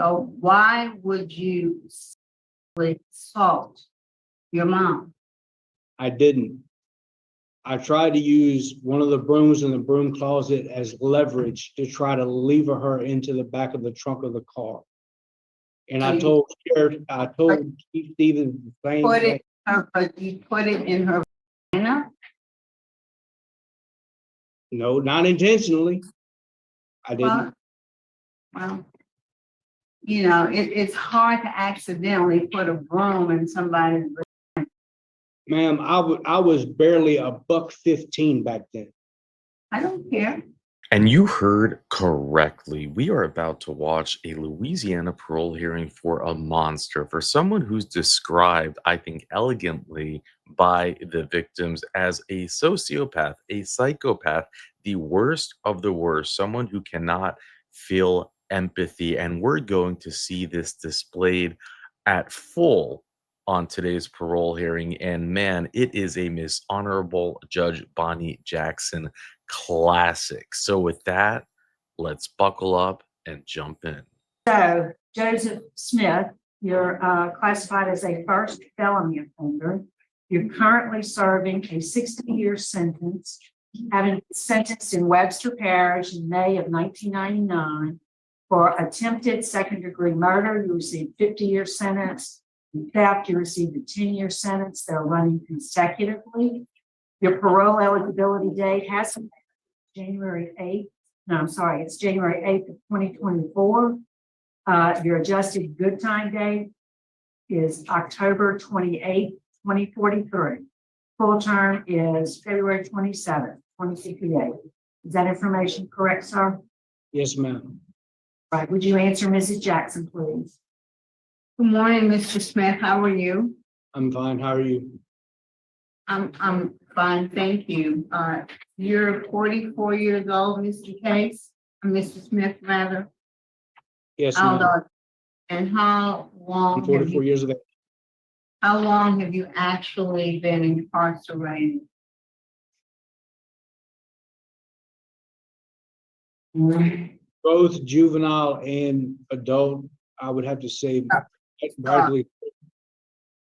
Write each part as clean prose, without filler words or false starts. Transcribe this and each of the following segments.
So why would you assault your mom? I didn't. I tried to use one of the brooms in the broom closet as leverage to try to lever her into the back of the trunk of the car. And I told Chief Stevens the same thing. But you put it in her vagina? No, not intentionally. I didn't. Well, you know, it's hard to accidentally put a broom in somebody's. Ma'am, I was barely $1.15 back then. I don't care. And you heard correctly. We are about to watch a Louisiana parole hearing for a monster, for someone who's described, I think, elegantly by the victims as a sociopath, a psychopath, the worst of the worst, someone who cannot feel empathy. And we're going to see this displayed at full on today's parole hearing. And man, it is a Miss Honorable Judge Bonnie Jackson classic. So with that, let's buckle up and jump in. So, Joseph Smith, you're classified as a first felony offender. You're currently serving a 60-year sentence, having been sentenced in Webster Parish in May of 1999 for attempted second-degree murder. You received a 50-year sentence. In theft, you received a 10-year sentence. They're running consecutively. Your parole eligibility date has been January 8th. No, I'm sorry, it's January 8th of 2024. Your adjusted good time date is October 28th, 2043. Full term is February 27th, 2068. Is that information correct, sir? Yes, ma'am. Right. Would you answer Mrs. Jackson, please? Good morning, Mr. Smith. How are you? I'm fine. How are you? I'm fine, thank you. You're 44 years old, Mr. Case, Mr. Smith, rather. Yes, ma'am. And how I'm long 44 years of age. how long have you actually been incarcerated? Both juvenile and adult, I would have to say, rightly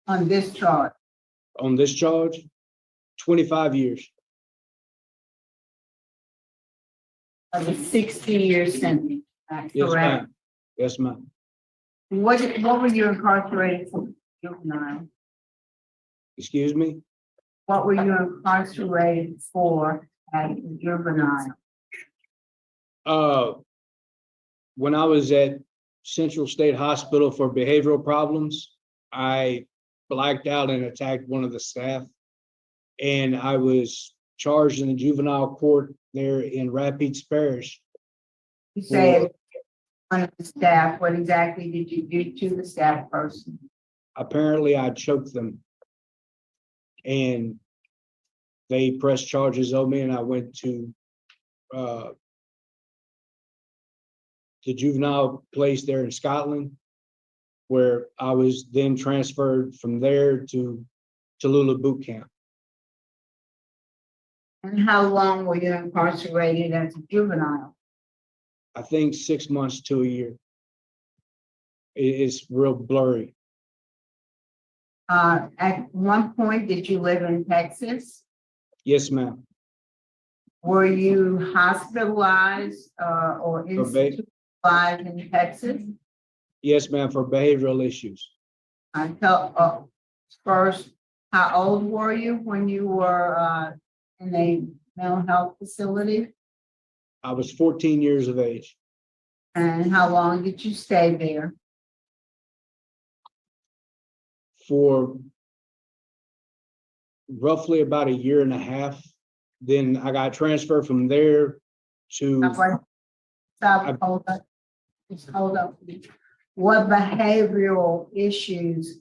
On this charge? on this charge, 25 years. Of a 60-year sentence, that's Yes, correct? ma'am. Yes, ma'am. What were you incarcerated for, juvenile? Excuse me? What were you incarcerated for at juvenile? When I was at Central State Hospital for behavioral problems, I blacked out and attacked one of the staff. And I was charged in the juvenile court there in Rapides Parish. You said one of the staff, what exactly did you do to the staff person? Apparently I choked them. And they pressed charges on me and I went to the juvenile place there in Scotland, where I was then transferred from there to Tallulah boot camp. And how long were you incarcerated as a juvenile? I think 6 months to a year. It's real blurry. At one point, did you live in Texas? Yes, ma'am. Were you hospitalized or institutionalized in Texas? Yes, ma'am, for behavioral issues. First, how old were you when you were in a mental health facility? I was 14 years of age. And how long did you stay there? For roughly about a year and a half. Then I got transferred from there to. Stop, hold up. Just hold up. What behavioral issues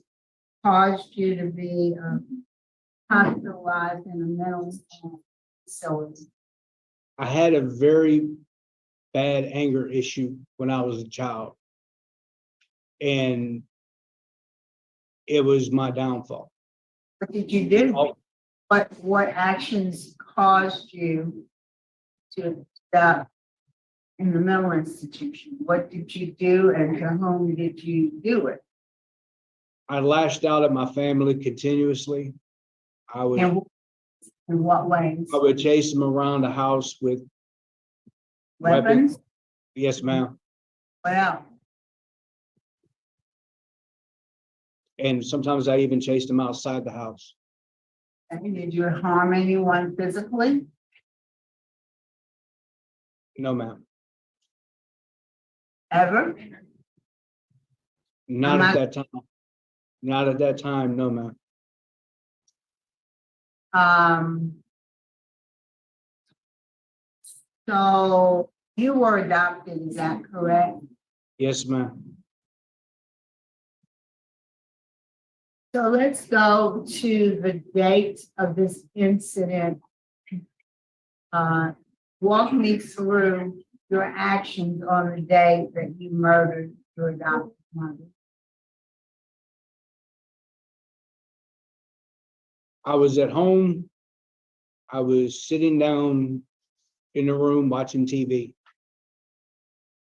caused you to be hospitalized in a mental facility? I had a very bad anger issue when I was a child. And it was my downfall. What did you do? What actions caused you to in the mental institution? What did you do and to whom did you do it? I lashed out at my family continuously. I would, And in what ways? I would chase them around the house with Weapons? yes, ma'am. Well, And sometimes I even chased them outside the house. and did you harm anyone physically? No, ma'am. Ever? Not Am at I- that time. Not at that time, no, ma'am. So you were adopted, is that correct? Yes, ma'am. So let's go to the date of this incident. Walk me through your actions on the day that you murdered your adopted mother. I was at home. I was sitting down in the room watching TV.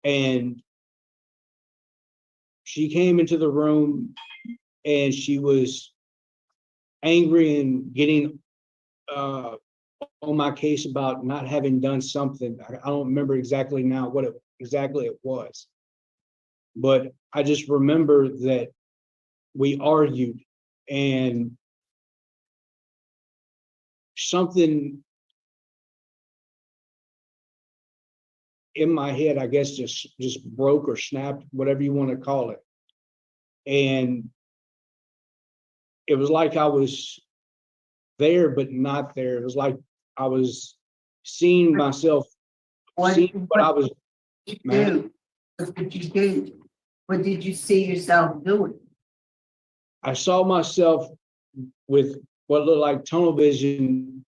And she came into the room and she was angry and getting on my case about not having done something. I don't remember exactly now what exactly it was. But I just remember that we argued and something in my head, I guess, just broke or snapped, whatever you want to call it. And it was like I was there, but not there. It was like I was seeing myself, seeing what I was. did you Ma'am? do? What did you do? What did you see yourself doing? I saw myself with what looked like tunnel vision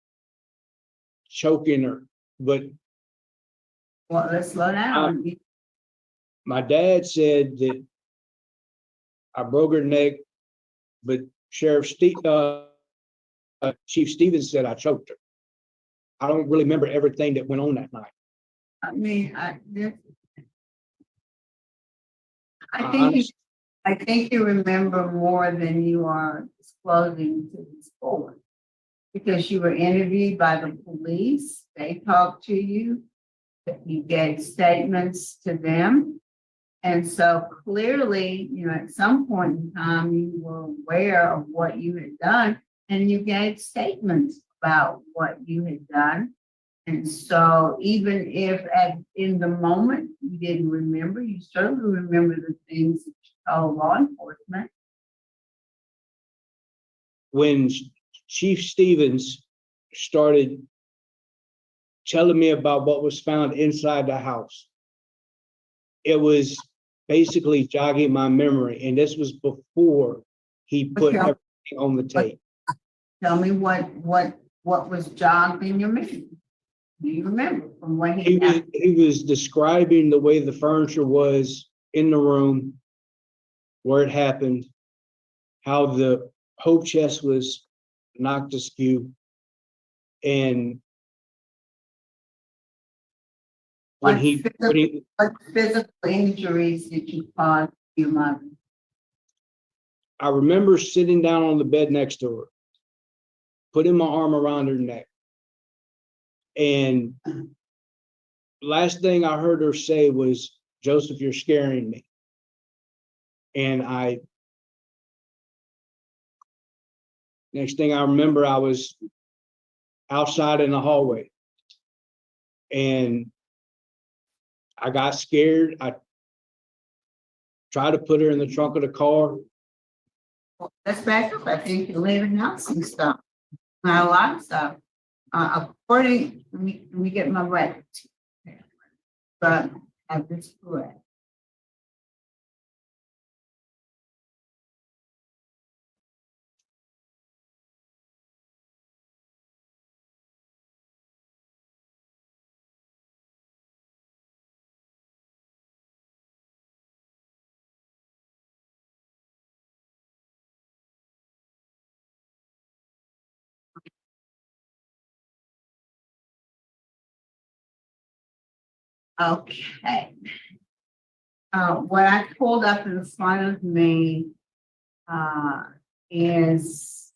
choking her, but Well, let's slow down. my dad said that I broke her neck, but Chief Stevens said I choked her. I don't really remember everything that went on that night. I mean, I I think honest- I think you remember more than you are disclosing to this board. Because you were interviewed by the police, they talked to you, you gave statements to them. And so clearly, at some point in time, you were aware of what you had done and you gave statements about what you had done. And so even if in the moment you didn't remember, you certainly remember the things that you told law enforcement. When Chief Stevens started telling me about what was found inside the house, it was basically jogging my memory. And this was before he put Okay. everything on the tape. Tell me what was jogged in your memory? Do you remember from when He was describing the way the furniture was in the room, where it happened, how the hope chest was knocked askew, and when what physical injuries did you cause your mother? I remember sitting down on the bed next to her, putting my arm around her neck, and last thing I heard her say was, "Joseph, you're scaring me." And next thing I remember, I was outside in the hallway and I got scared. I tried to put her in the trunk of the car. Let's back up. I think you're leaving out some stuff. Not a lot of stuff. According, let me get my records. But have this correct. Okay. What I pulled up in front of me, is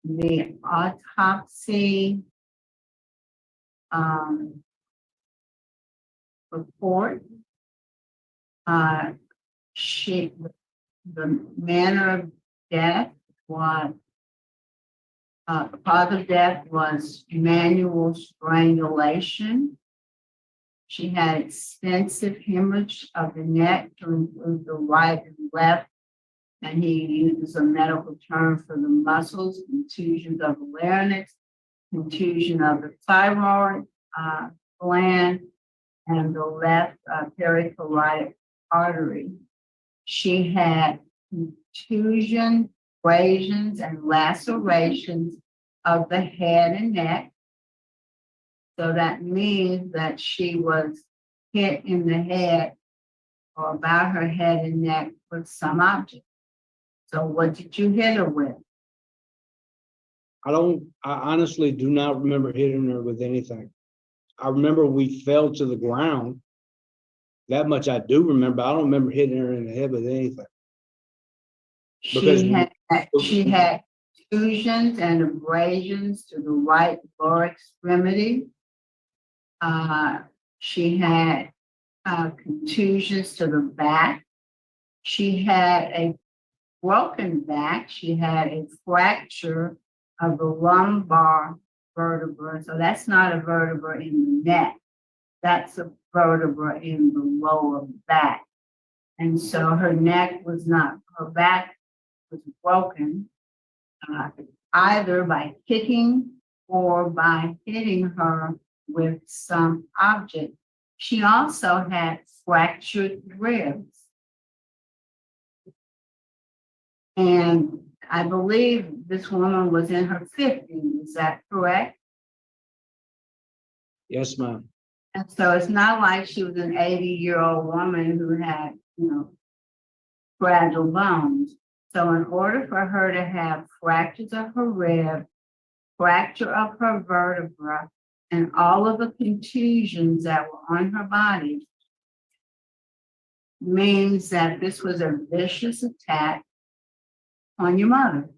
the autopsy, report. The manner of death was, the cause of death was manual strangulation. She had extensive hemorrhage of the neck to include the right and left, and he uses a medical term for the muscles, contusions of the larynx, contusion of the thyroid gland, and the left pericarditic artery. She had contusion, abrasions, and lacerations of the head and neck. So that means that she was hit in the head or about her head and neck with some object. So what did you hit her with? I honestly do not remember hitting her with anything. I remember we fell to the ground. That much I do remember. I don't remember hitting her in the head with anything. Because She had contusions and abrasions to the right lower extremity. She had contusions to the back. She had a broken back. She had a fracture of the lumbar vertebra. So that's not a vertebra in the neck. That's a vertebra in the lower back. And so her neck was not, her back was broken, either by kicking or by hitting her with some object. She also had fractured ribs. And I believe this woman was in her 50s, is that correct? yes, ma'am. And so it's not like she was an 80-year-old woman who had, fragile bones. So in order for her to have fractures of her rib, fracture of her vertebra, and all of the contusions that were on her body, means that this was a vicious attack on your mother.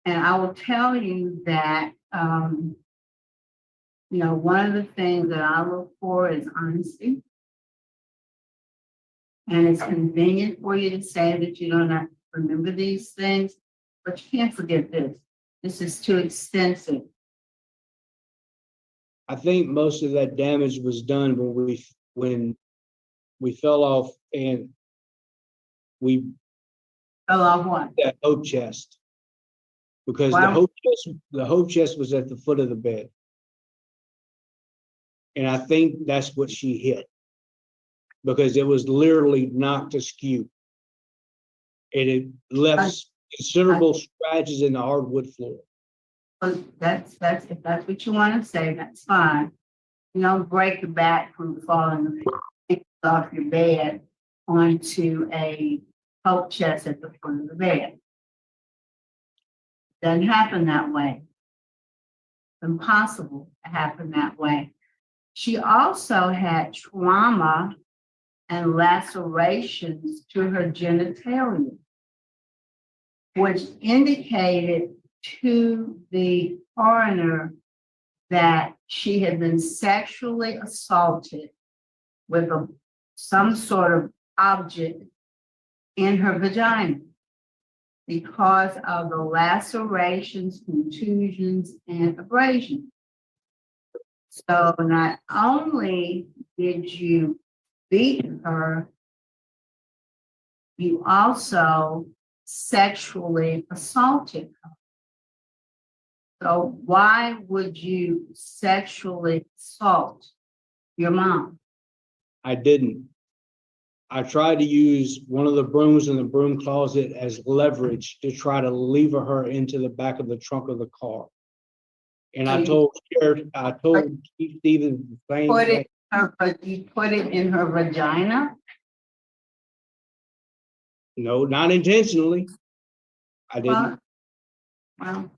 And I will tell you that, one of the things that I look for is honesty. And it's convenient for you to say that you don't remember these things, but you can't forget this. This is too extensive. I think most of that damage was done when we fell off and we Fell off what? that hope chest. Because Wow. the hope chest was at the foot of the bed. And I think that's what she hit. Because it was literally knocked askew. And it left considerable scratches in the hardwood floor. But if that's what you want to say, that's fine. You don't break your back from falling off your bed onto a hope chest at the foot of the bed. Doesn't happen that way. It's impossible to happen that way. She also had trauma and lacerations to her genitalia, which indicated to the coroner that she had been sexually assaulted with some sort of object in her vagina because of the lacerations, contusions, and abrasions. So not only did you beat her, you also sexually assaulted her. So why would you sexually assault your mom? I didn't. I tried to use one of the brooms in the broom closet as leverage to try to lever her into the back of the trunk of the car. And I told Chief Stevens the same thing. But you put it in her vagina? No, not intentionally. I didn't. Well,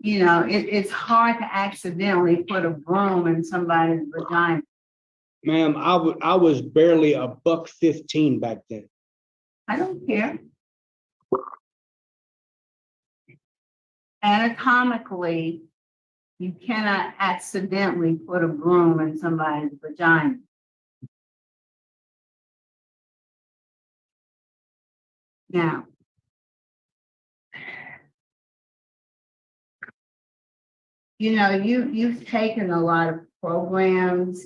you know, it's hard to accidentally put a broom in somebody's vagina. Ma'am, I was barely $1.15 back then. I don't care. Anatomically, you cannot accidentally put a broom in somebody's vagina. Now, you know, you've taken a lot of programs.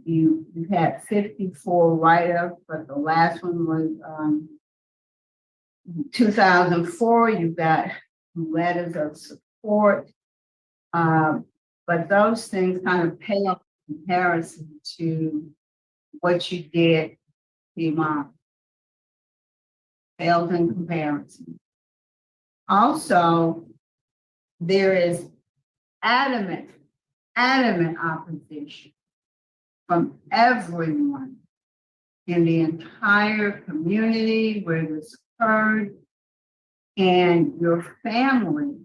You've had 54 write-ups, but the last one was 2004. You've got letters of support. But those things kind of pale in comparison to what you did to your mom. Pales in comparison. Also, there is adamant opposition from everyone in the entire community where this occurred, and your family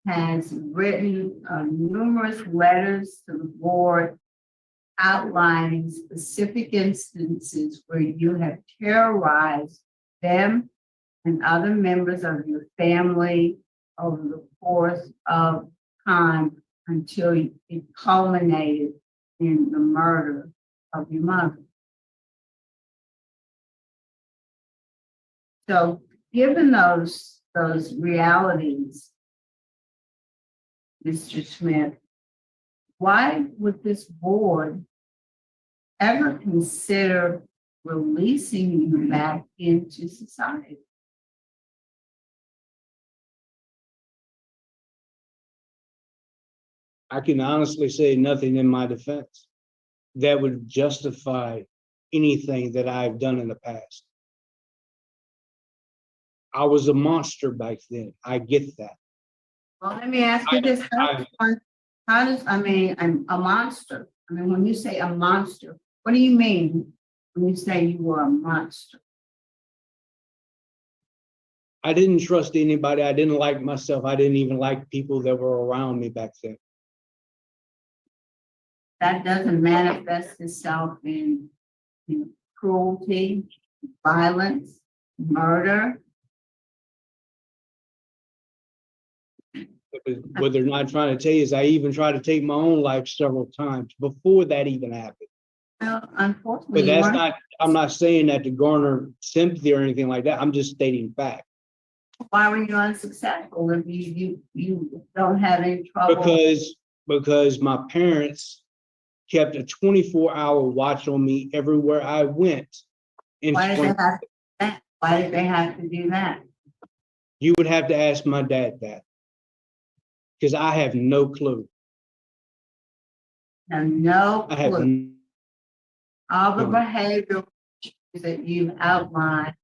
has written numerous letters to the board outlining specific instances where you have terrorized them and other members of your family over the course of time until it culminated in the murder of your mother. So given those realities, Mr. Smith, why would this board ever consider releasing you back into society? I can honestly say nothing in my defense that would justify anything that I've done in the past. I was a monster back then. I get that. Well, let me ask you this. I'm a monster. I mean, when you say a monster, what do you mean when you say you were a monster? I didn't trust anybody. I didn't like myself. I didn't even like people that were around me back then. That doesn't manifest itself in cruelty, violence, murder. What they're not trying to tell you is I even tried to take my own life several times before that even happened. Well, unfortunately, But that's not, I'm not saying that to garner sympathy or anything like that. I'm just stating fact. Why were you unsuccessful if you don't have any trouble? Because my parents kept a 24-hour watch on me everywhere I went. Why did they have to do that? Why did they have to do that? You would have to ask my dad that. Because I have no clue. No I have clue. All the behavioral issues that you've outlined,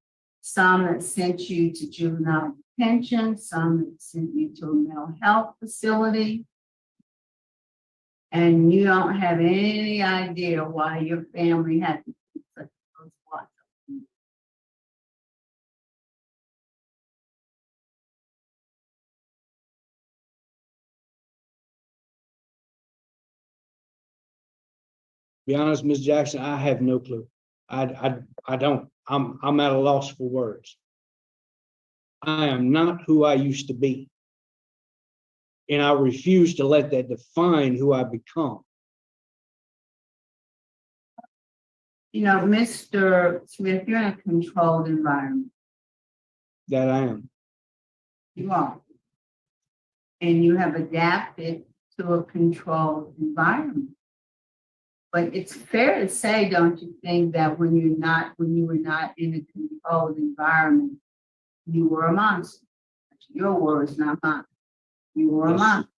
some that sent you to juvenile detention, some that sent you to a mental health facility. And you don't have any idea why your family had to keep such a close watch on you. Be honest, Ms. Jackson, I have no clue. I don't. I'm at a loss for words. I am not who I used to be. And I refuse to let that define who I become. You know, Mr. Smith, you're in a controlled environment. That I am. You are. And you have adapted to a controlled environment. But it's fair to say, don't you think, that when you were not in a controlled environment, you were a monster? That's your words, not mine. You were a monster.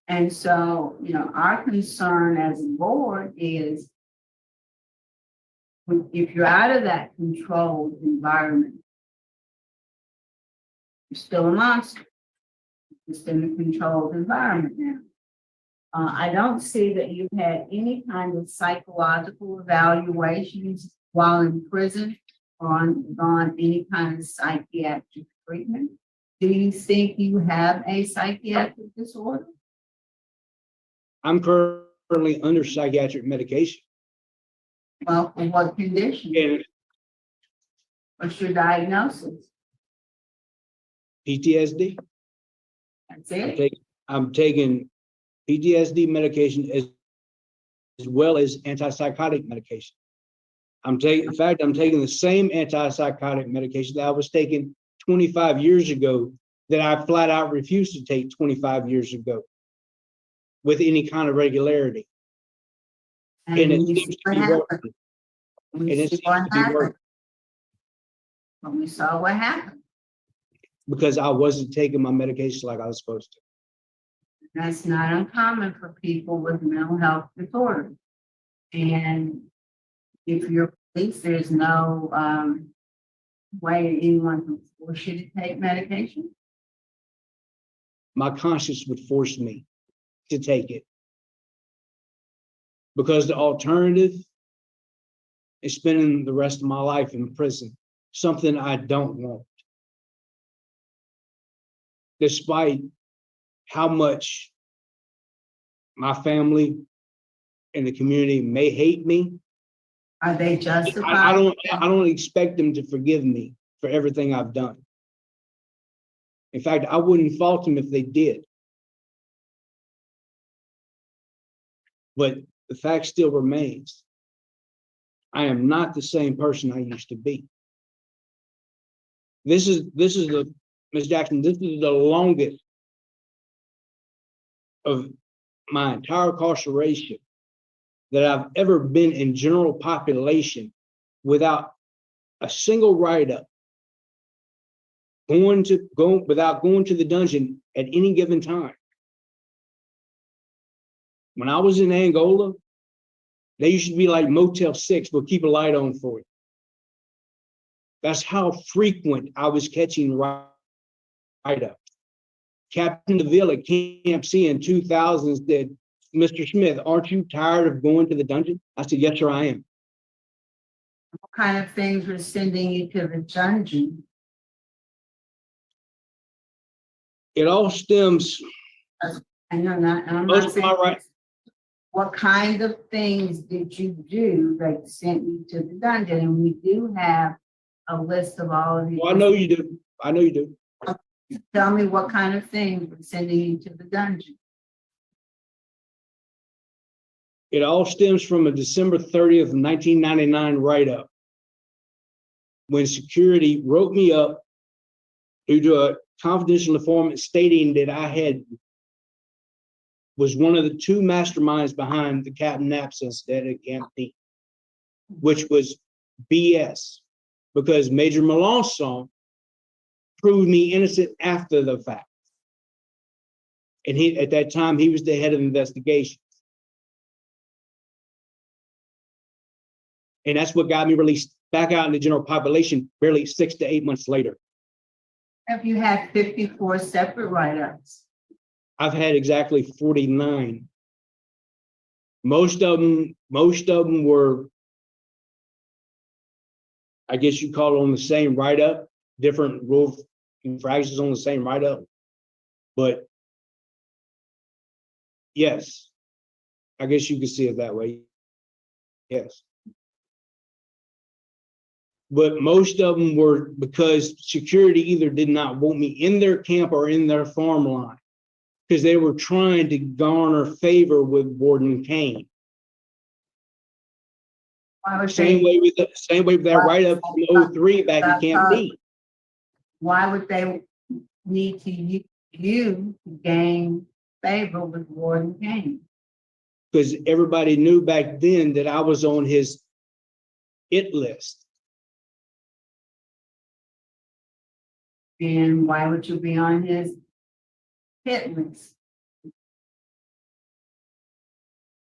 And so, you know, our concern as a board is if you're out of that controlled environment, you're still a monster. You're just in a controlled environment now. I don't see that you've had any kind of psychological evaluations while in prison or on any kind of psychiatric treatment. Do you think you have a psychiatric disorder? I'm currently under psychiatric medication. Well, for what condition? And What's your diagnosis? PTSD. That's I'm it? taking PTSD medication as well as antipsychotic medication. In fact, I'm taking the same antipsychotic medication that I was taking 25 years ago that I flat out refused to take 25 years ago with any kind of regularity. And it you seems see to what be happened. working. We And it see seems what to be happened. working When we saw what happened. because I wasn't taking my medication like I was supposed to. That's not uncommon for people with mental health disorders. And if you're police, there's no way anyone can force you to take medication. My conscience would force me to take it. Because the alternative is spending the rest of my life in prison, something I don't want. Despite how much my family and the community may hate me, Are they I justified? don't expect them to forgive me for everything I've done. In fact, I wouldn't fault them if they did. But the fact still remains, I am not the same person I used to be. This is the, Ms. Jackson, this is the longest of my entire incarceration that I've ever been in general population without a single write-up, without going to the dungeon at any given time. When I was in Angola, they used to be like Motel 6, we'll keep a light on for you. That's how frequent I was catching write-up. Captain DeVille at Camp C in 2000 said, Mr. Smith, aren't you tired of going to the dungeon? I said, yes, sir, I am. What kind of things were sending you to the dungeon? It all stems, I know not, and I'm Most not of my saying. right- What kind of things did you do that sent you to the dungeon? And we do have a list of all of these. well, I know you do. I know you do. Tell me what kind of things were sending you to the dungeon? It all stems from a December 30th, 1999 write-up when security wrote me up due to a confidential informant stating that I was one of the two masterminds behind the Captain absence at Camp D, which was BS because Major Melanson proved me innocent after the fact. And at that time, he was the head of investigations. And that's what got me released back out in the general population barely 6 to 8 months later. Have you had 54 separate write-ups? I've had exactly 49. Most of them were, I guess you call it on the same write-up, different rule infractions on the same write-up. But yes, I guess you could see it that way. Yes. But most of them were because security either did not want me in their camp or in their farm line because they were trying to garner favor with Warden Kane. Why would Same way with that write-up from 03 back at Camp D. Why would they need to use you to gain favor with Warden Kane? Because everybody knew back then that I was on his it list. And why would you be on his hit list?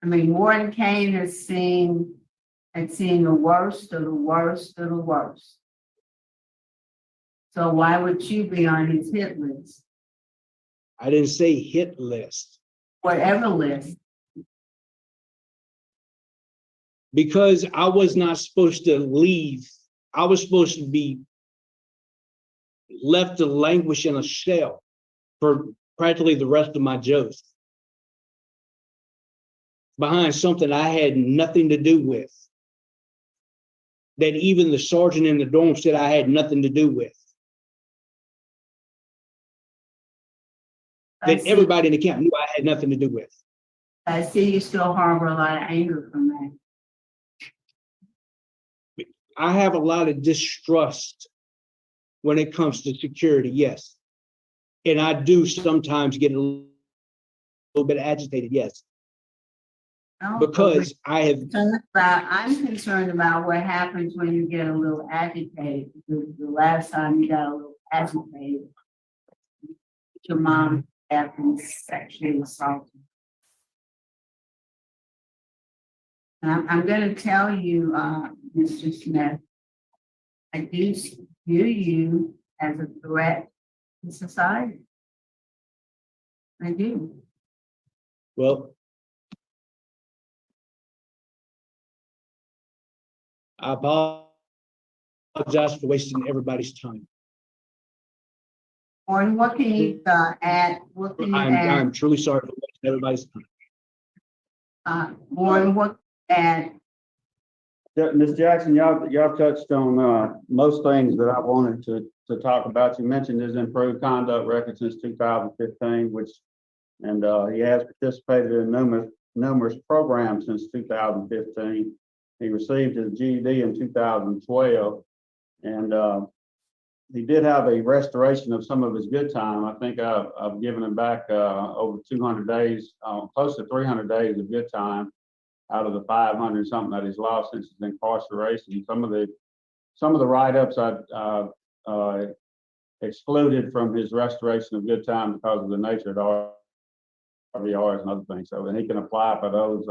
I mean, Warden Kane had seen the worst of the worst of the worst. So why would you be on his hit list? I didn't say hit list. Whatever list. Because I was not supposed to leave. I was supposed to be left to languish in a shell for practically the rest of my Joes, behind something I had nothing to do with, that even the sergeant in the dorm said I had nothing to do with, I that see, everybody in the camp knew I had nothing to do with. I see you still harbor a lot of anger from that. I have a lot of distrust when it comes to security, yes. And I do sometimes get a little bit agitated, yes, No, but because I have, I'm concerned about what happens when you get a little agitated, because the last time you got a little agitated, your mom had been sexually assaulted. And I'm gonna tell you, Mr. Smith, I do view you as a threat to society. I do. well, I apologize for wasting everybody's time. Or what can you add, what can you add, I'm truly sorry for wasting everybody's time. or what add? Ms. Jackson, y'all touched on most things that I wanted to talk about. You mentioned his improved conduct record since 2015, and he has participated in numerous programs since 2015. He received his GED in 2012, and he did have a restoration of some of his good time. I think I've given him back over 200 days, close to 300 days of good time out of the 500 something that he's lost since his incarceration. Some of the write-ups I excluded from his restoration of good time because of the nature of RVRs and other things. So then he can apply for those.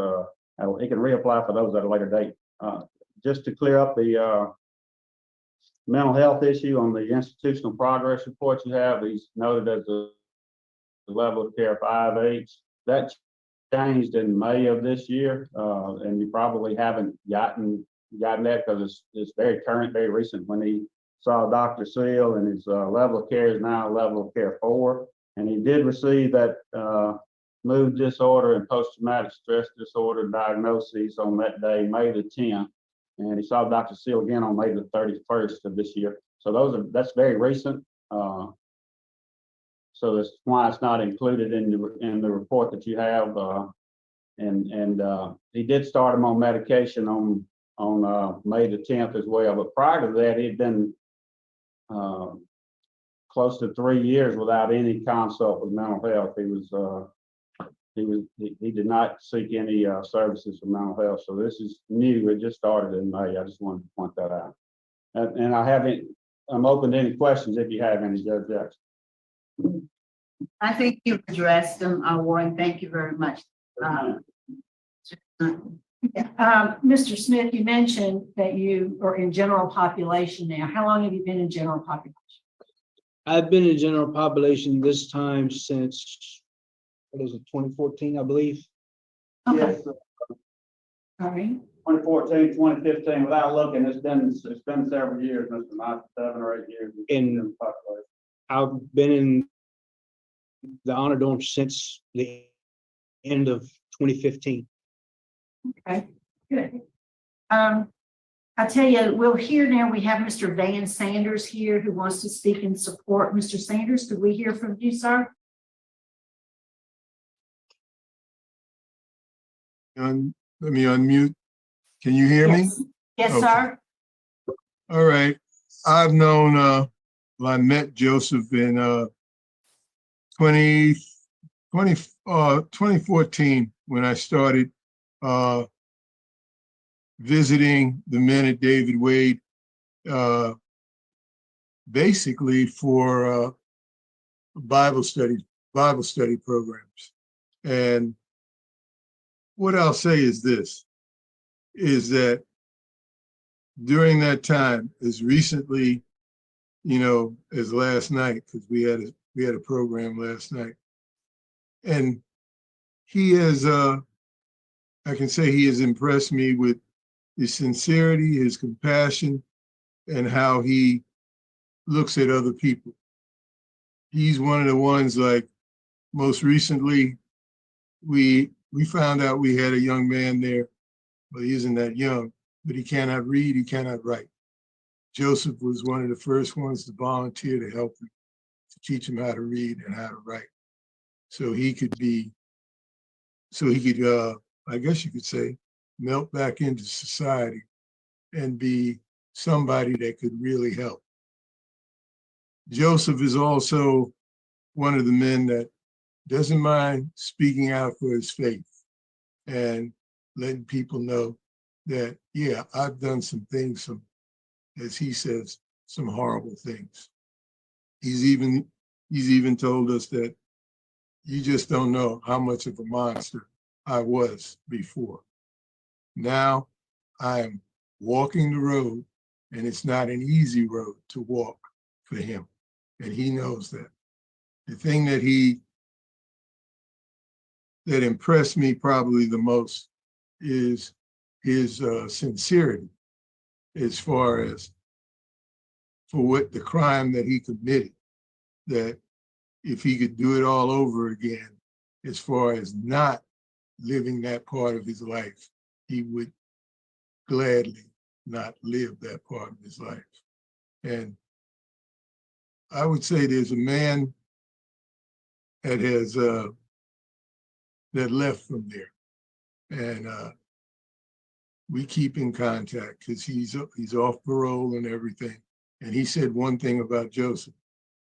He can reapply for those at a later date. Just to clear up the mental health issue on the institutional progress report you have, he's noted as the level of care 5H. That changed in May of this year, and you probably haven't gotten that because it's very current, very recent. When he saw Dr. Seal, and his level of care is now level of care 4, and he did receive that mood disorder and post-traumatic stress disorder diagnoses on that day, May the 10th, and he saw Dr. Seal again on May the 31st of this year. So that's very recent. So that's why it's not included in the report that you have. And he did start him on medication on May the 10th as well. But prior to that, he'd been close to 3 years without any consult with mental health. He did not seek any services for mental health. So this is new. It just started in May. I just wanted to point that out. And I'm open to any questions if you have any, Judge Jackson. I think you've addressed them, Warren. Thank you very much. Mr. Smith, you mentioned that you are in general population now. How long have you been in general population? I've been in general population this time since, 2014, I believe. Okay. Yes, All right. 2014, 2015, without looking, it's been several years, Mr. Mott, 7 or 8 years. And I've been in the honor dorm since the end of 2015. Okay, good. I tell you, we'll hear now, we have Mr. Van Sanders here who wants to speak in support. Mr. Sanders, could we hear from you, sir? Let me unmute. Can you hear me? Yes, Okay. sir. All right. I've known, I met Joseph in 2014 when I started visiting the men at David Wade, basically for Bible study programs. And what I'll say is this, is that during that time, as recently, as last night, because we had a program last night, and he has, I can say he has impressed me with his sincerity, his compassion, and how he looks at other people. He's one of the ones, like, most recently, we found out we had a young man there, but he isn't that young, but he cannot read, he cannot write. Joseph was one of the first ones to volunteer to help him, to teach him how to read and how to write. So he could, I guess you could say, melt back into society and be somebody that could really help. Joseph is also one of the men that doesn't mind speaking out for his faith and letting people know that, yeah, I've done some things, as he says, some horrible things. He's even told us that you just don't know how much of a monster I was before. Now I'm walking the road, and it's not an easy road to walk for him. And he knows that. The thing that impressed me probably the most is his sincerity, as far as for what the crime that he committed, that if he could do it all over again, as far as not living that part of his life, he would gladly not live that part of his life. And I would say there's a man that has that left from there, and we keep in contact because he's off parole and everything. And he said one thing about Joseph.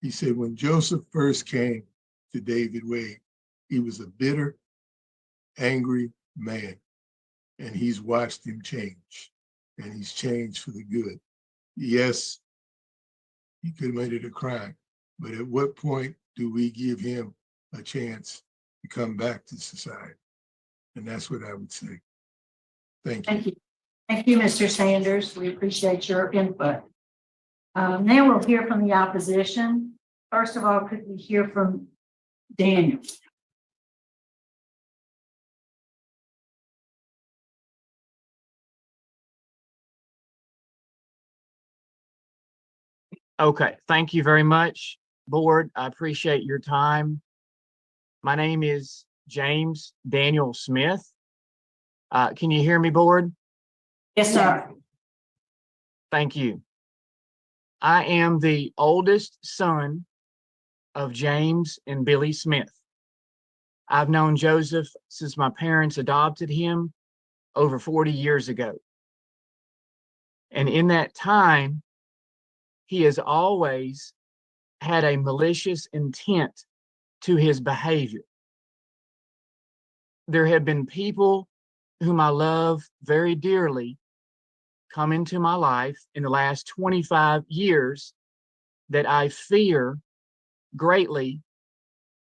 He said when Joseph first came to David Wade, he was a bitter, angry man, and he's watched him change, and he's changed for the good. Yes, he committed a crime, but at what point do we give him a chance to come back to society? And that's what I would say. Thank you. Thank you. Thank you, Mr. Sanders. We appreciate your input. Now we'll hear from the opposition. First of all, could we hear from Daniel? Okay, thank you very much, board. I appreciate your time. My name is James Daniel Smith. Can you hear me, board? Yes, sir. Thank you. I am the oldest son of James and Billy Smith. I've known Joseph since my parents adopted him over 40 years ago. And in that time, he has always had a malicious intent to his behavior. There have been people whom I love very dearly come into my life in the last 25 years that I fear greatly,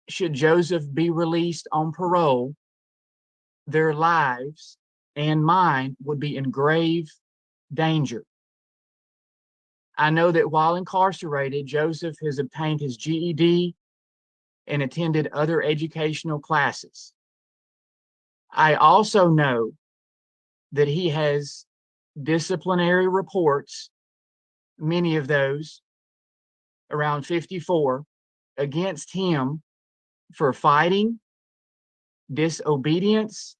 should Joseph be released on parole, their lives and mine would be in grave danger. I know that while incarcerated, Joseph has obtained his GED and attended other educational classes. I also know that he has disciplinary reports, many of those, around 54, against him for fighting, disobedience,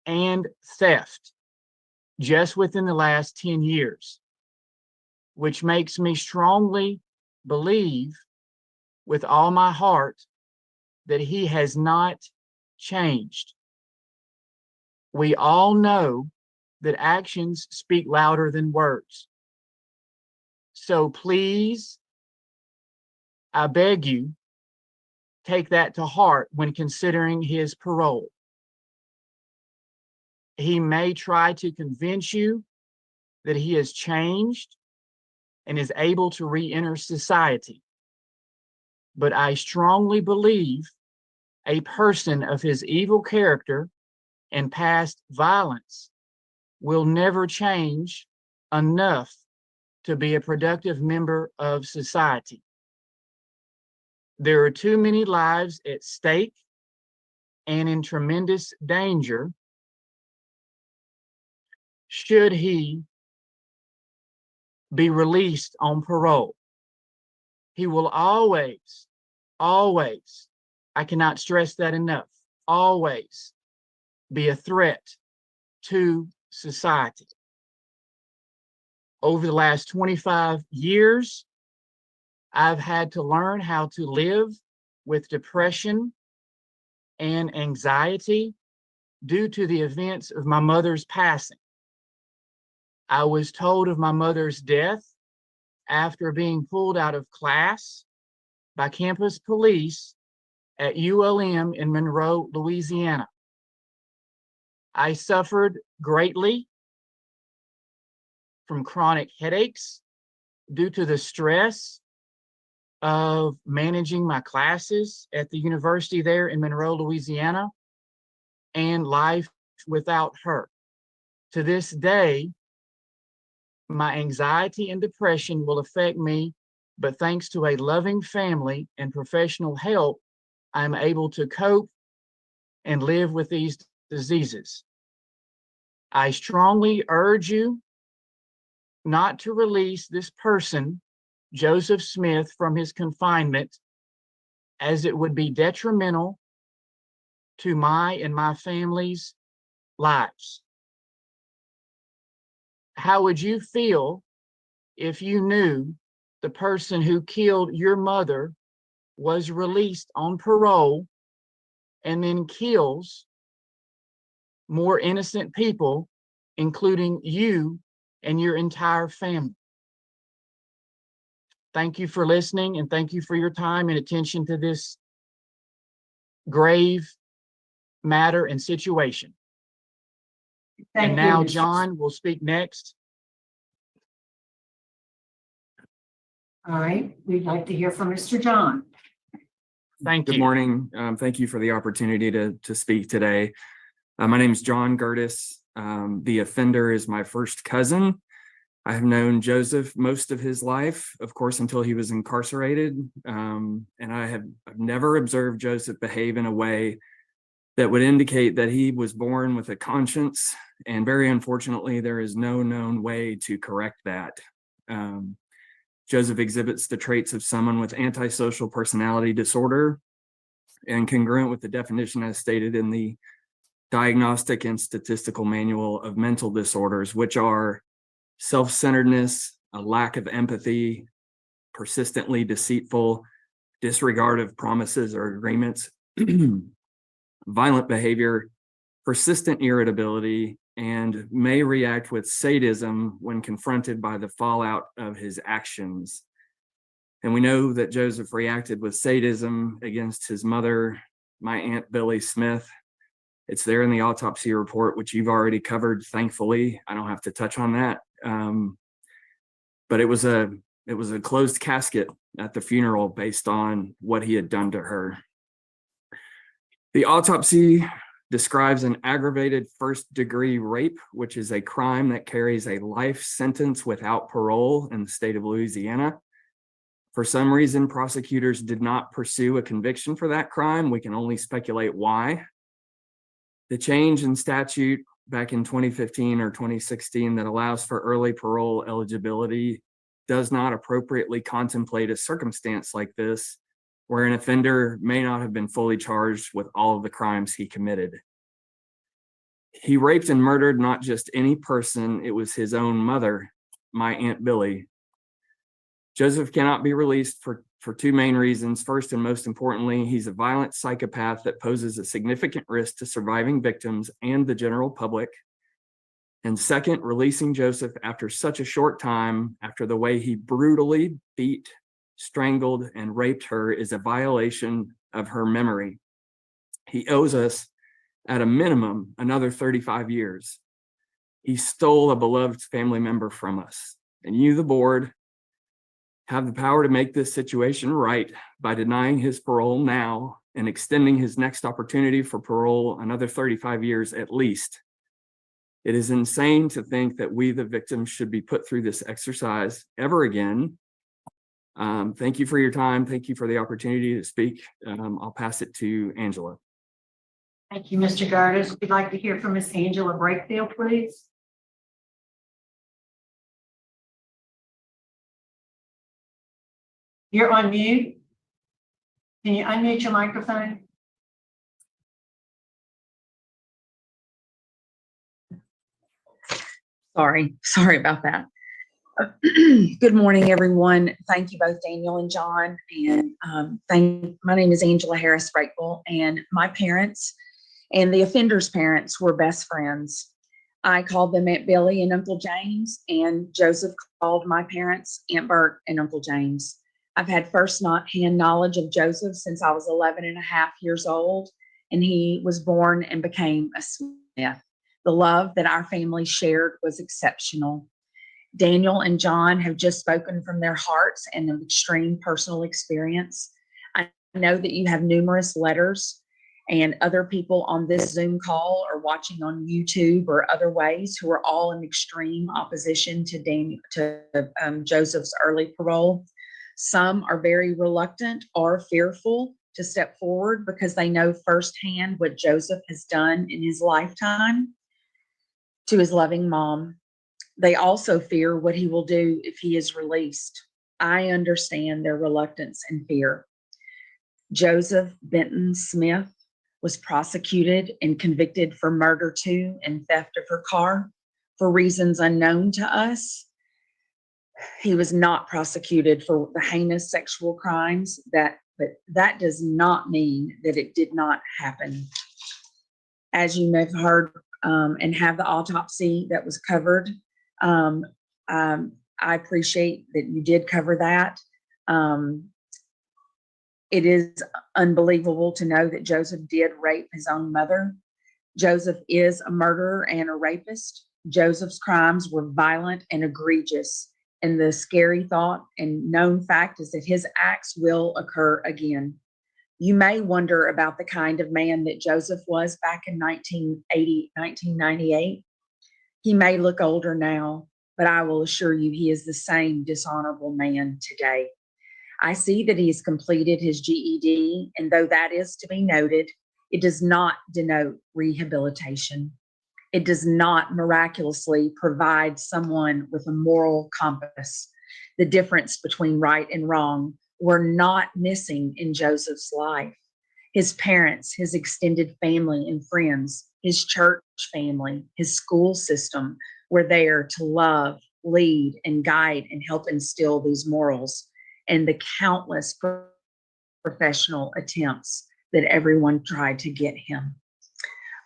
and theft just within the last 10 years, which makes me strongly believe with all my heart that he has not changed. We all know that actions speak louder than words. So please, I beg you, take that to heart when considering his parole. He may try to convince you that he has changed and is able to re-enter society. But I strongly believe a person of his evil character and past violence will never change enough to be a productive member of society. There are too many lives at stake and in tremendous danger should he be released on parole. He will always, always, I cannot stress that enough, always be a threat to society. Over the last 25 years, I've had to learn how to live with depression and anxiety due to the events of my mother's passing. I was told of my mother's death after being pulled out of class by campus police at ULM in Monroe, Louisiana. I suffered greatly from chronic headaches due to the stress of managing my classes at the university there in Monroe, Louisiana, and life without her. To this day, my anxiety and depression will affect me, but thanks to a loving family and professional help, I'm able to cope and live with these diseases. I strongly urge you not to release this person, Joseph Smith, from his confinement, as it would be detrimental to my and my family's lives. How would you feel if you knew the person who killed your mother was released on parole and then kills more innocent people, including you and your entire family? Thank you for listening, and thank you for your time and attention to this grave matter and situation. Thank And you, now Mr. John will speak next. All right, we'd like to hear from Mr. John. Thank you. Good morning. Thank you for the opportunity to speak today. My name is John Gertis. The offender is my first cousin. I have known Joseph most of his life, of course, until he was incarcerated. And I've never observed Joseph behave in a way that would indicate that he was born with a conscience. And very unfortunately, there is no known way to correct that. Joseph exhibits the traits of someone with antisocial personality disorder, and congruent with the definition as stated in the Diagnostic and Statistical Manual of Mental Disorders, which are self-centeredness, a lack of empathy, persistently deceitful, disregard of promises or agreements, violent behavior, persistent irritability, and may react with sadism when confronted by the fallout of his actions. And we know that Joseph reacted with sadism against his mother, my Aunt Billy Smith. It's there in the autopsy report, which you've already covered, thankfully. I don't have to touch on that. But it was a closed casket at the funeral based on what he had done to her. The autopsy describes an aggravated first-degree rape, which is a crime that carries a life sentence without parole in the state of Louisiana. For some reason, prosecutors did not pursue a conviction for that crime. We can only speculate why. The change in statute back in 2015 or 2016 that allows for early parole eligibility does not appropriately contemplate a circumstance like this, where an offender may not have been fully charged with all of the crimes he committed. He raped and murdered not just any person, it was his own mother, my Aunt Billy. Joseph cannot be released for two main reasons. First, and most importantly, he's a violent psychopath that poses a significant risk to surviving victims and the general public. And second, releasing Joseph after such a short time, after the way he brutally beat, strangled, and raped her, is a violation of her memory. He owes us, at a minimum, another 35 years. He stole a beloved family member from us, and you, the board, have the power to make this situation right by denying his parole now and extending his next opportunity for parole another 35 years at least. It is insane to think that we, the victims, should be put through this exercise ever again. Thank you for your time. Thank you for the opportunity to speak. I'll pass it to Angela. Thank you, Mr. Gardis. We'd like to hear from Miss Angela Brakefield, please. You're on mute. Can you unmute your microphone? Sorry about that. Good morning, everyone. Thank you both, Daniel and John. And my name is Angela Harris Frakeful, and my parents and the offender's parents were best friends. I called them Aunt Billy and Uncle James, and Joseph called my parents Aunt Bert and Uncle James. I've had first-hand knowledge of Joseph since I was 11 and a half years old, and he was born and became a Smith. The love that our family shared was exceptional. Daniel and John have just spoken from their hearts and an extreme personal experience. I know that you have numerous letters and other people on this Zoom call or watching on YouTube or other ways who are all in extreme opposition to Joseph's early parole. Some are very reluctant or fearful to step forward because they know firsthand what Joseph has done in his lifetime to his loving mom. They also fear what he will do if he is released. I understand their reluctance and fear. Joseph Benton Smith was prosecuted and convicted for murder too and theft of her car for reasons unknown to us. He was not prosecuted for the heinous sexual crimes but that does not mean that it did not happen. As you may have heard and have the autopsy that was covered, I appreciate that you did cover that. It is unbelievable to know that Joseph did rape his own mother. Joseph is a murderer and a rapist. Joseph's crimes were violent and egregious. And the scary thought and known fact is that his acts will occur again. You may wonder about the kind of man that Joseph was back in 1998. He may look older now, but I will assure you he is the same dishonorable man today. I see that he has completed his GED, and though that is to be noted, it does not denote rehabilitation. It does not miraculously provide someone with a moral compass. The difference between right and wrong were not missing in Joseph's life. His parents, his extended family and friends, his church family, his school system were there to love, lead, and guide and help instill these morals, and the countless professional attempts that everyone tried to get him.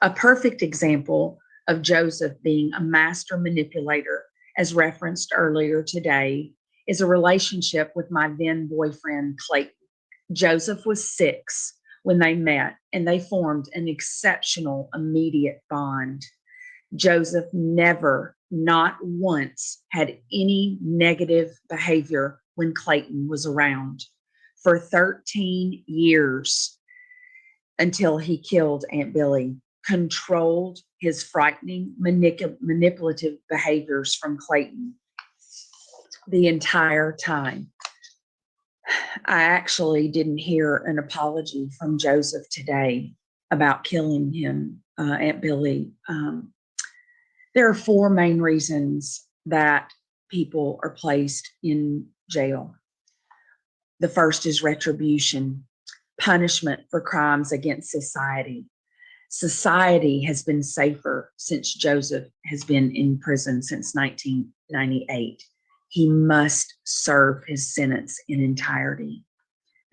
A perfect example of Joseph being a master manipulator, as referenced earlier today, is a relationship with my then boyfriend, Clayton. Joseph was 6 when they met, and they formed an exceptional immediate bond. Joseph never, not once, had any negative behavior when Clayton was around for 13 years until he killed Aunt Billy, controlled his frightening, manipulative behaviors from Clayton the entire time. I actually didn't hear an apology from Joseph today about killing him, Aunt Billy. There are 4 main reasons that people are placed in jail. The first is retribution, punishment for crimes against society. Society has been safer since Joseph has been in prison since 1998. He must serve his sentence in entirety.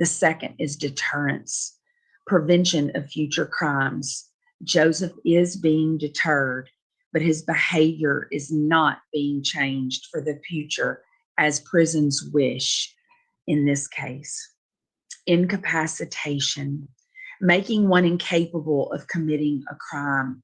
The second is deterrence, prevention of future crimes. Joseph is being deterred, but his behavior is not being changed for the future as prisons wish in this case. Incapacitation, making one incapable of committing a crime.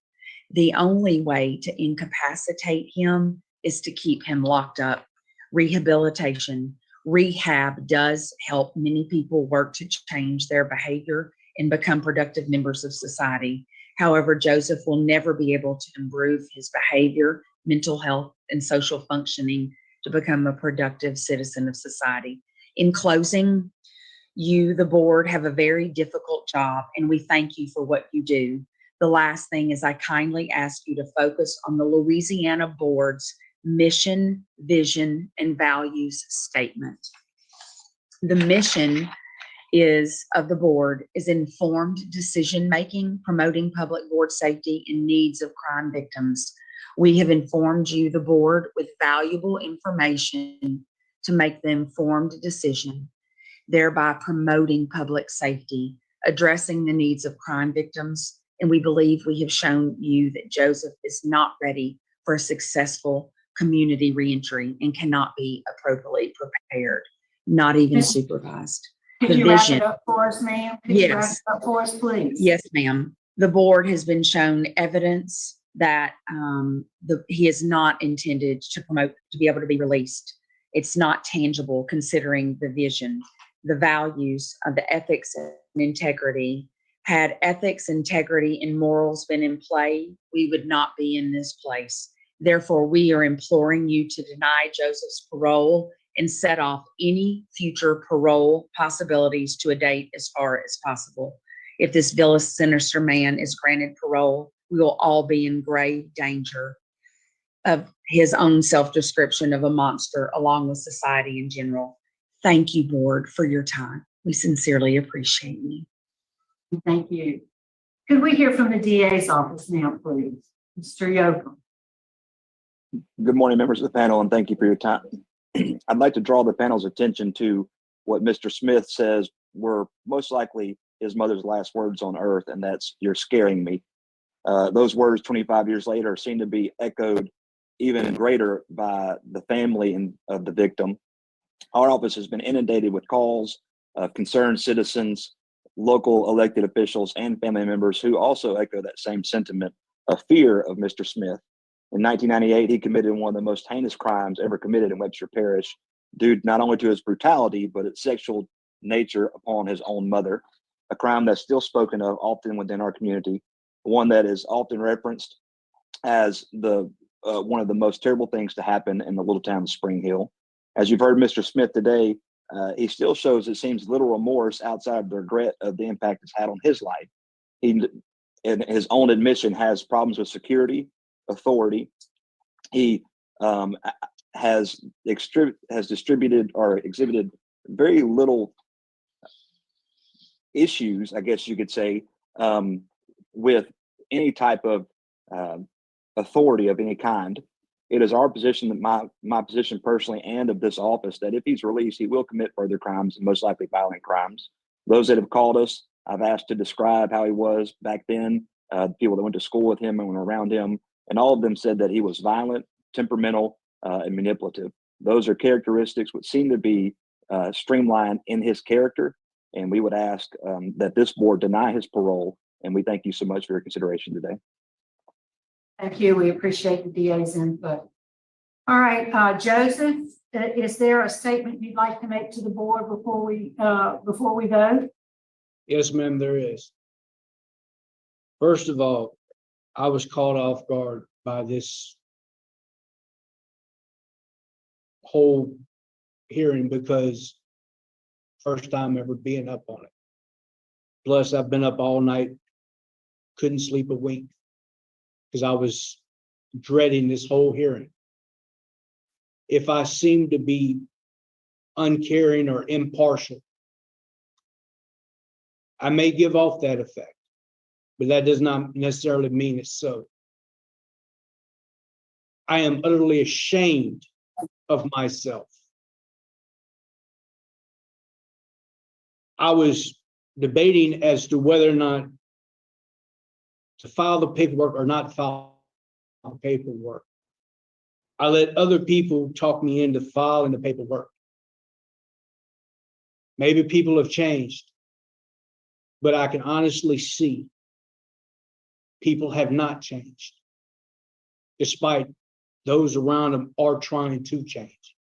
The only way to incapacitate him is to keep him locked up. Rehabilitation, rehab does help many people work to change their behavior and become productive members of society. However, Joseph will never be able to improve his behavior, mental health, and social functioning to become a productive citizen of society. In closing, you, the board, have a very difficult job, and we thank you for what you do. The last thing is I kindly ask you to focus on the Louisiana Board's mission, vision, and values statement. The mission is of the board is informed decision-making, promoting public board safety and needs of crime victims. We have informed you, the board, with valuable information to make the informed decision, thereby promoting public safety, addressing the needs of crime victims. And we believe we have shown you that Joseph is not ready for a successful community reentry and cannot be appropriately prepared, not even supervised. Could The you wrap vision. it up for us, ma'am? Could you wrap Yes. it up for us, please? Yes, ma'am. The board has been shown evidence that he is not intended to promote, to be able to be released. It's not tangible considering the vision, the values of the ethics and integrity. Had ethics, integrity, and morals been in play, we would not be in this place. Therefore, we are imploring you to deny Joseph's parole and set off any future parole possibilities to a date as far as possible. If this villainous, sinister man is granted parole, we will all be in grave danger of his own self-description of a monster, along with society in general. Thank you, board, for your time. We sincerely appreciate you. Thank you. Could we hear from the DA's office now, please? Mr. Yoakum. Good morning, members of the panel, and thank you for your time. I'd like to draw the panel's attention to what Mr. Smith says were most likely his mother's last words on earth, and that's, "You're scaring me." Those words 25 years later seem to be echoed even greater by the family of the victim. Our office has been inundated with calls of concerned citizens, local elected officials, and family members who also echo that same sentiment of fear of Mr. Smith. In 1998, he committed one of the most heinous crimes ever committed in Webster Parish, due not only to his brutality, but its sexual nature upon his own mother, a crime that's still spoken of often within our community, one that is often referenced as one of the most terrible things to happen in the little town of Spring Hill. As you've heard Mr. Smith today, he still shows, it seems, little remorse outside of the regret of the impact it's had on his life. He, in his own admission, has problems with security, authority. He has distributed or exhibited very little issues, I guess you could say, with any type of authority of any kind. It is our position, that my position personally and of this office, that if he's released, he will commit further crimes, and most likely violent crimes. Those that have called us, I've asked to describe how he was back then, people that went to school with him and were around him, and all of them said that he was violent, temperamental, and manipulative. Those are characteristics which seem to be streamlined in his character, and we would ask that this board deny his parole, and we thank you so much for your consideration today. Thank you. We appreciate the DA's input. All right, Joseph, is there a statement you'd like to make to the board before we vote? Yes, ma'am, there is. First of all, I was caught off guard by this whole hearing because first time ever being up on it. Plus, I've been up all night, couldn't sleep a wink because I was dreading this whole hearing. If I seem to be uncaring or impartial, I may give off that effect, but that does not necessarily mean it's so. I am utterly ashamed of myself. I was debating as to whether or not to file the paperwork or not file the paperwork. I let other people talk me into filing the paperwork. Maybe people have changed, but I can honestly see people have not changed, despite those around them are trying to change.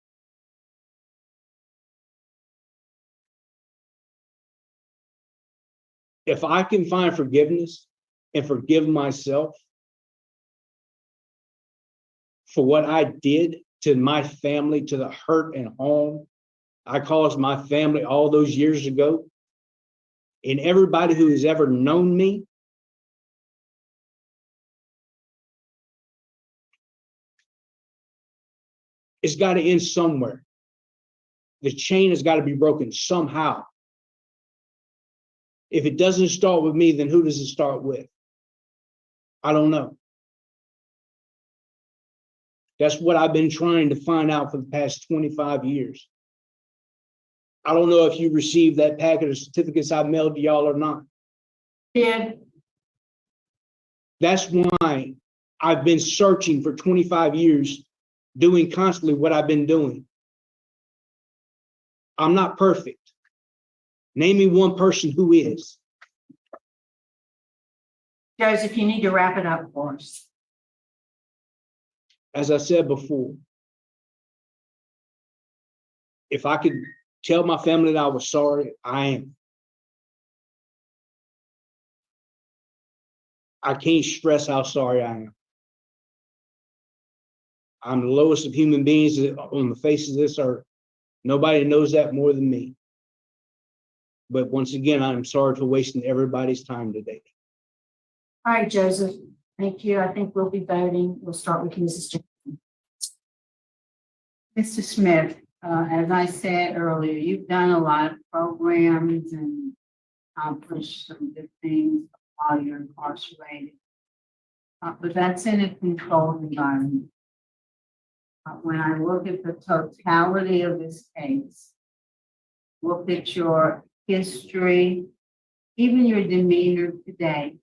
If I can find forgiveness and forgive myself for what I did to my family, to the hurt and harm I caused my family all those years ago, and everybody who has ever known me, it's got to end somewhere. The chain has got to be broken somehow. If it doesn't start with me, then who does it start with? I don't know. That's what I've been trying to find out for the past 25 years. I don't know if you received that packet of certificates I mailed to y'all or not. Did, That's why I've been searching for 25 years, doing constantly what I've been doing. I'm not perfect. Name me one person who is. Joseph, you need to wrap it up for us. As I said before, if I could tell my family that I was sorry, I am. I can't stress how sorry I am. I'm the lowest of human beings on the face of this earth. Nobody knows that more than me. But once again, I'm sorry for wasting everybody's time today. All right, Joseph, thank you. I think we'll be voting. We'll start with Mrs. Johnson. Mr. Smith, as I said earlier, you've done a lot of programs and accomplished some good things while you're incarcerated. But that's in a controlled environment. When I look at the totality of this case, look at your history, even your demeanor today,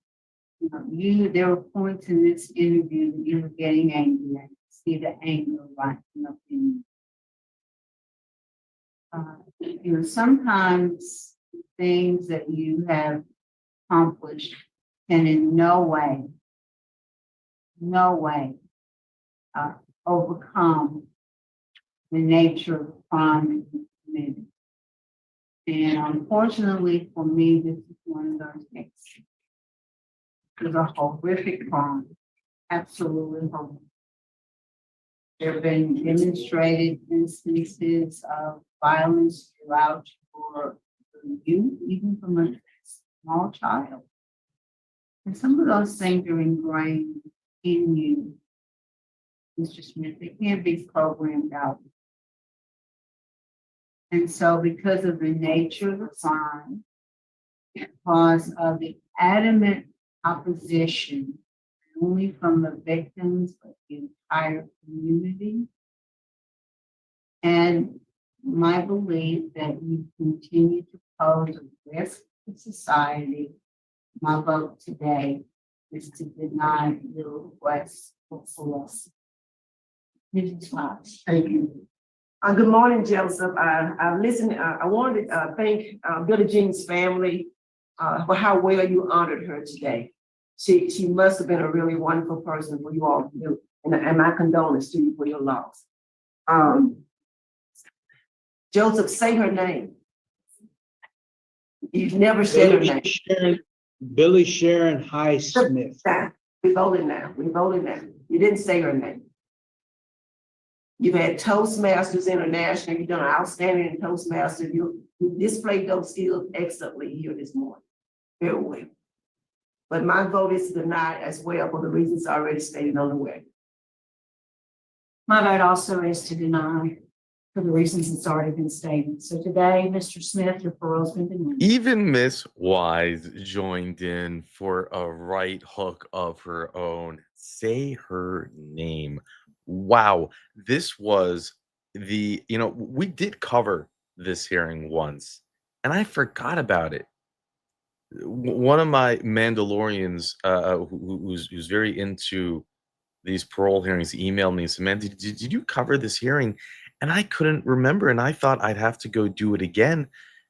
there were points in this interview that you were getting angry. I see the anger rising up in you. Sometimes things that you have accomplished can in no way overcome the nature of the crime that you committed. And unfortunately for me, this is one of those cases. It's a horrific crime, absolutely horrific. There have been demonstrated instances of violence throughout your youth, even from a small child. And some of those things are ingrained in you, Mr. Smith. They can't be programmed out. And so because of the nature of the crime, because of the adamant opposition, not only from the victims, but the entire community, and my belief that you continue to pose a risk to society, my vote today is to deny the request for us. Mrs. Fox. Thank you. Good morning, Joseph. I've listened. I wanted to thank Billie Jean's family for how well you honored her today. She must have been a really wonderful person for you all to do, and my condolences to you for your loss. Joseph, say her name. You've never said her name. Billy Sharon Highsmith. We voted now. We voted now. You didn't say her name. You've had Toastmasters International. You've done outstanding in Toastmasters. You displayed those skills excellently here this morning. Very well. But my vote is to deny as well for the reasons already stated on the way. My vote also is to deny for the reasons it's already been stated. So today, Mr. Smith, your parole's been denied. Even Miss Wise joined in for a right hook of her own. Say her name. Wow. This was we did cover this hearing once, and I forgot about it. One of my Mandalorians, who's very into these parole hearings, emailed me and said, "Man, did you cover this hearing?" And I couldn't remember, and I thought I'd have to go do it again.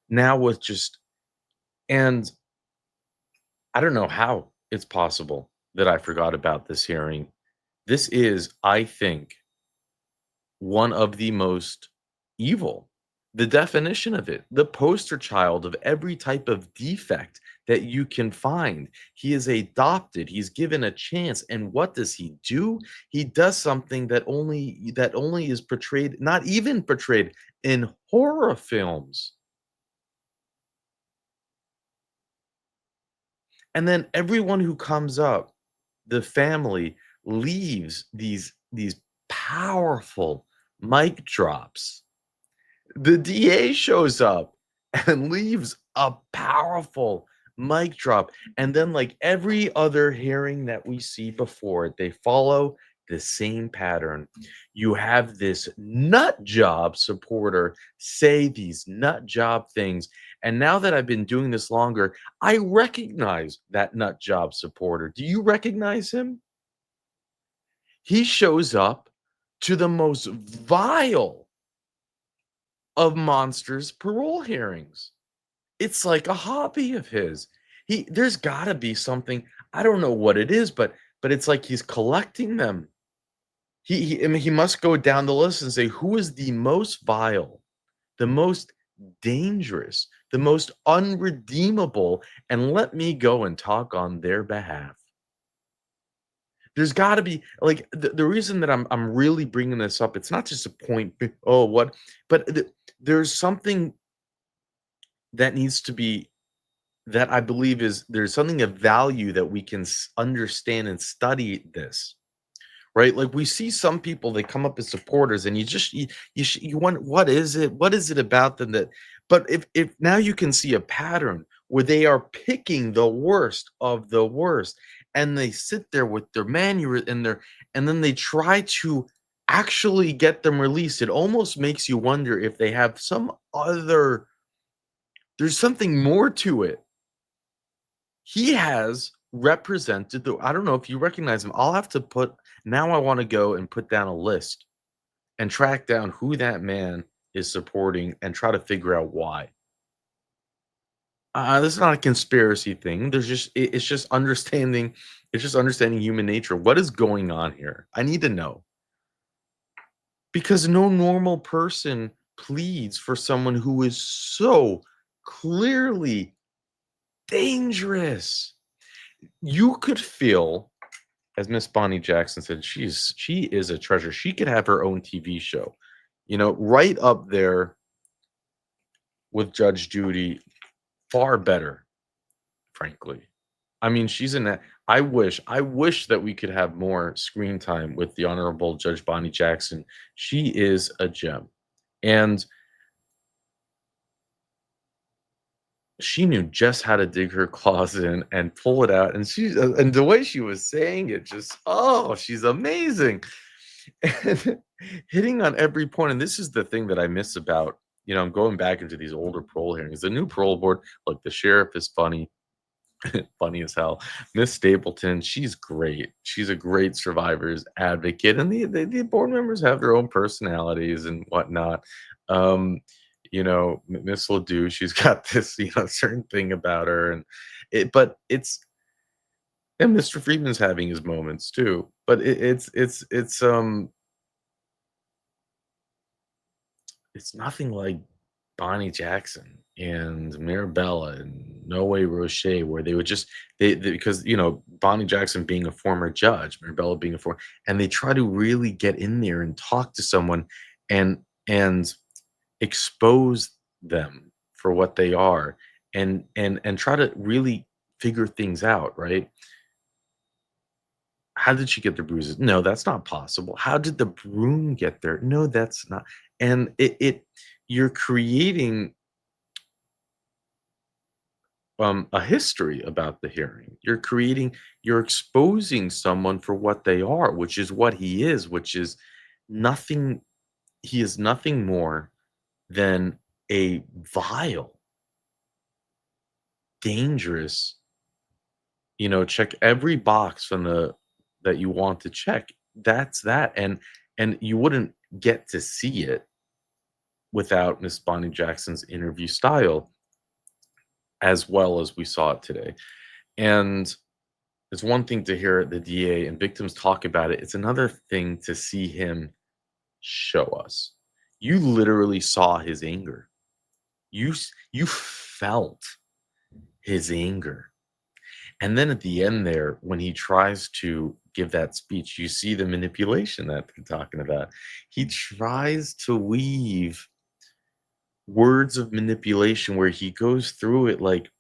Now with and I don't know how it's possible that I forgot about this hearing. This is, I think, one of the most evil. The definition of it, the poster child of every type of defect that you can find. He is adopted, he's given a chance, and what does he do? He does something that only is portrayed, not even portrayed in horror films. And then everyone who comes up, the family, leaves these powerful mic drops The DA shows up and leaves a powerful mic drop. And then, like every other hearing that we see before it, they follow the same pattern. You have this nut job supporter say these nut job things. And now that I've been doing this longer, I recognize that nut job supporter. Do you recognize him? He shows up to the most vile of Monster's parole hearings. It's like a hobby of his. There's got to be something. I don't know what it is, but it's like he's collecting them. I mean, he must go down the list and say who is the most vile, the most dangerous, the most unredeemable, and let me go and talk on their behalf. There's got to be like the reason that I'm really bringing this up. It's not just a point. Oh, what? But there's something that needs to be that I believe is there's something of value that we can understand and study this, right? Like we see some people they come up as supporters, and you want what is it about them that? But if now you can see a pattern where they are picking the worst of the worst, and they sit there with their manual and then they try to actually get them released. It almost makes you wonder if they have some other. There's something more to it. He has represented the I don't know if you recognize him. I'll have to put now I want to go and put down a list and track down who that man is supporting and try to figure out why. This is not a conspiracy thing. It's just understanding human nature. What is going on here? I need to know. Because no normal person pleads for someone who is so clearly dangerous. You could feel, as Miss Bonnie Jackson said, she is a treasure. She could have her own TV show, right up there with Judge Judy, far better, frankly. I mean, she's in that. I wish that we could have more screen time with the Honorable Judge Bonnie Jackson. She is a gem. And she knew just how to dig her claws in and pull it out. And the way she was saying it, she's amazing. And hitting on every point. And this is the thing that I miss about, I'm going back into these older parole hearings. The new parole board, look, the sheriff is funny, funny as hell. Miss Stapleton, she's great. She's a great survivors advocate. And the board members have their own personalities and whatnot. Miss Ledoux, she's got this, certain thing about her, and Mr. Friedman's having his moments too. But it's nothing like Bonnie Jackson and Mirabella and Noe Roche, where they would because Bonnie Jackson being a former judge, Mirabella being a former, and they try to really get in there and talk to someone and expose them for what they are and try to really figure things out, right? How did she get the bruises? No, that's not possible. How did the broom get there? No, that's not. And you're creating a history about the hearing. You're exposing someone for what they are, which is what he is, which is nothing. He is nothing more than a vile, dangerous, check every box that you want to check. That's that. And you wouldn't get to see it without Miss Bonnie Jackson's interview style as well as we saw it today. And it's one thing to hear the DA and victims talk about it. It's another thing to see him show us. You literally saw his anger. You felt his anger. And then at the end there, when he tries to give that speech, you see the manipulation that they're talking about. He tries to weave words of manipulation where he goes through it like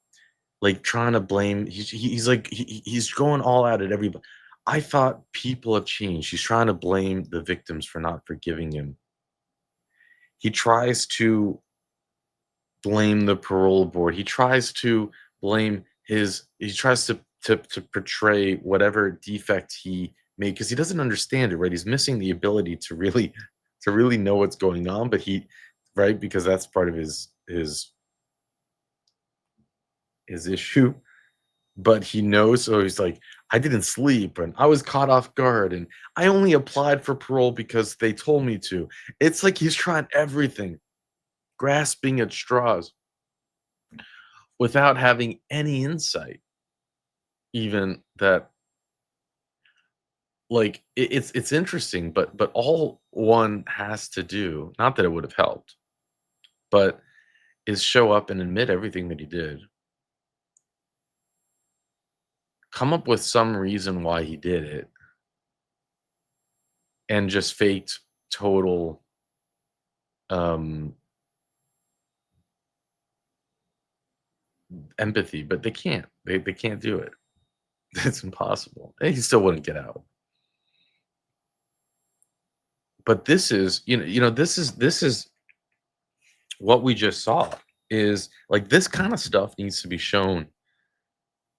trying to blame. He's going all out at everybody. I thought people have changed. He's trying to blame the victims for not forgiving him. He tries to blame the parole board. He tries to blame he tries to portray whatever defect he made because he doesn't understand it, right? He's missing the ability to really know what's going on, but right, because that's part of his issue. But he knows, so he's like, I didn't sleep and I was caught off guard and I only applied for parole because they told me to. It's like he's trying everything, grasping at straws without having any insight, even that like it's interesting, but all one has to do, not that it would have helped, but is show up and admit everything that he did. Come up with some reason why he did it and just faked total um empathy, but they can't. They can't do it. It's impossible. And he still wouldn't get out. But this is, this is what we just saw is like this kind of stuff needs to be shown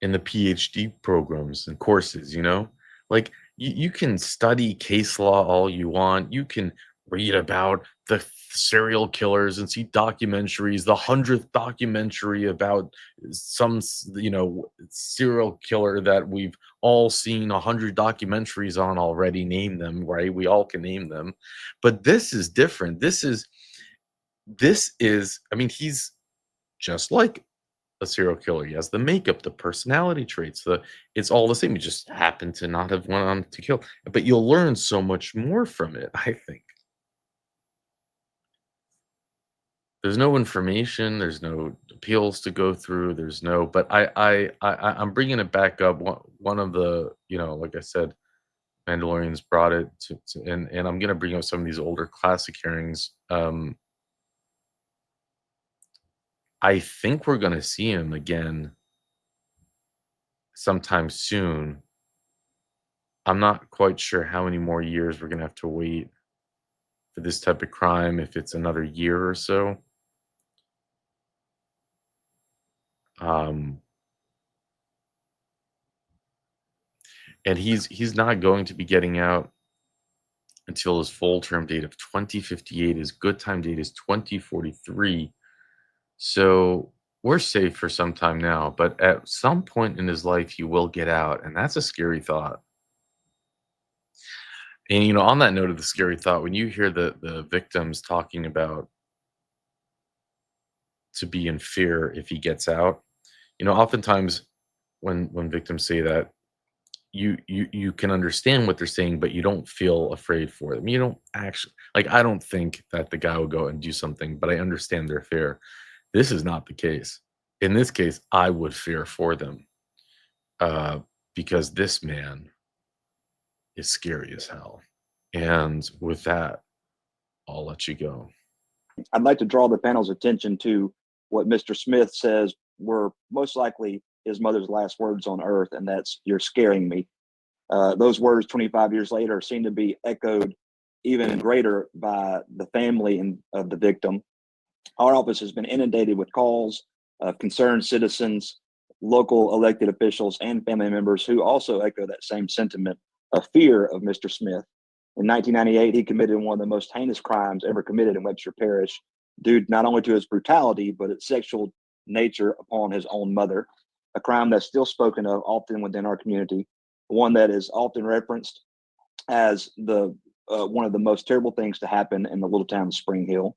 in the PhD programs and courses, Like you can study case law all you want. You can read about the serial killers and see documentaries, the 100th documentary about some, serial killer that we've all seen 100 documentaries on already, name them, right? We all can name them. But this is different. This is, I mean, he's just like a serial killer. He has the makeup, the personality traits, it's all the same. He just happened to not have went on to kill. But you'll learn so much more from it, I think. There's no information, there's no appeals to go through, there's no, but I'm bringing it back up. One of the, like I said, Mandalorians brought it and I'm gonna bring up some of these older classic hearings. I think we're gonna see him again sometime soon. I'm not quite sure how many more years we're gonna have to wait for this type of crime, if it's another year or so. Um, and he's not going to be getting out until his full term date of 2058. His good time date is 2043. So we're safe for some time now, but at some point in his life, he will get out, and that's a scary thought. And on that note of the scary thought, when you hear the victims talking about to be in fear if he gets out, oftentimes when victims say that, you can understand what they're saying, but you don't feel afraid for them. You don't actually, like, I don't think that the guy will go and do something, but I understand their fear. This is not the case. In this case, I would fear for them, uh, because this man is scary as hell. And with that, I'll let you go. I'd like to draw the panel's attention to what Mr. Smith says were most likely his mother's last words on earth, and that's, "You're scaring me." Those words 25 years later seem to be echoed even greater by the family of the victim. Our office has been inundated with calls of concerned citizens, local elected officials, and family members who also echo that same sentiment of fear of Mr. Smith. In 1998, he committed one of the most heinous crimes ever committed in Webster Parish, due not only to his brutality, but its sexual nature upon his own mother, a crime that's still spoken of often within our community, one that is often referenced as the one of the most terrible things to happen in the little town of Spring Hill.